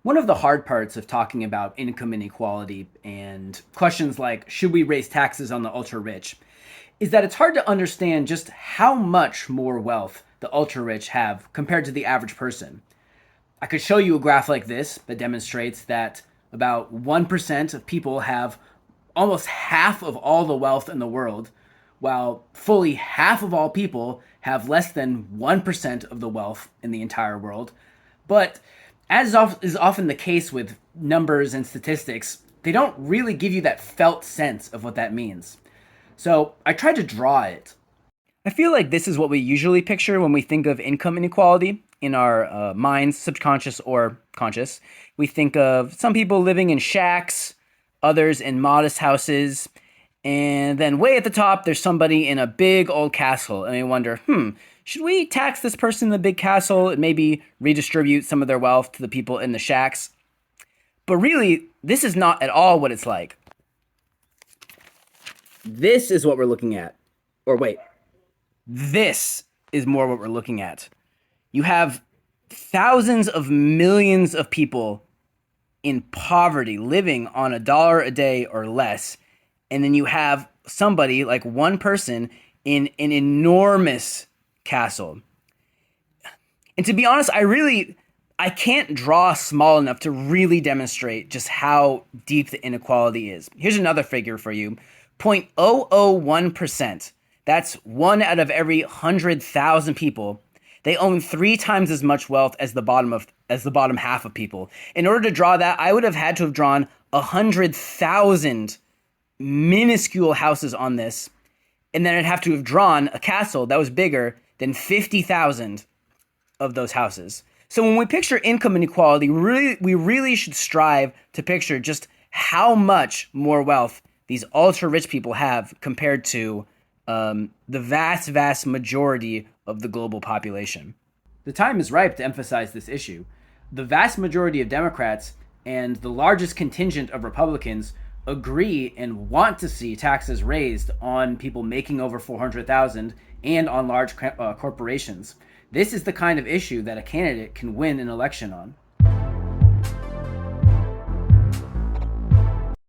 One of the hard parts of talking about income inequality and questions like should we raise taxes on the ultra rich is that it's hard to understand just how much more wealth the ultra rich have compared to the average person. I could show you a graph like this that demonstrates that about 1% of people have almost half of all the wealth in the world, while fully half of all people have less than 1% of the wealth in the entire world. But as is often the case with numbers and statistics, they don't really give you that felt sense of what that means. So I tried to draw it. I feel like this is what we usually picture when we think of income inequality in our minds, subconscious or conscious. We think of some people living in shacks, others in modest houses, and then way at the top, there's somebody in a big old castle, and we wonder, should we tax this person in the big castle and maybe redistribute some of their wealth to the people in the shacks? But really, this is not at all what it's like. This is what we're looking at. Or wait, this is more what we're looking at. You have thousands of millions of people in poverty living on $1 a day or less. And then you have somebody like one person in an enormous castle. And to be honest, I can't draw small enough to really demonstrate just how deep the inequality is. Here's another figure for you. 0.001%. That's one out of every 100,000 people. They own 3 times as much wealth as the bottom half of people. In order to draw that, I would have had to have drawn 100,000 minuscule houses on this, and then I'd have to have drawn a castle that was bigger than 50,000 of those houses. So when we picture income inequality, we really should strive to picture just how much more wealth these ultra rich people have compared to the vast majority of the global population. The time is ripe to emphasize this issue. The vast majority of Democrats and the largest contingent of Republicans agree and want to see taxes raised on people making over 400,000 and on large corporations. This is the kind of issue that a candidate can win an election on.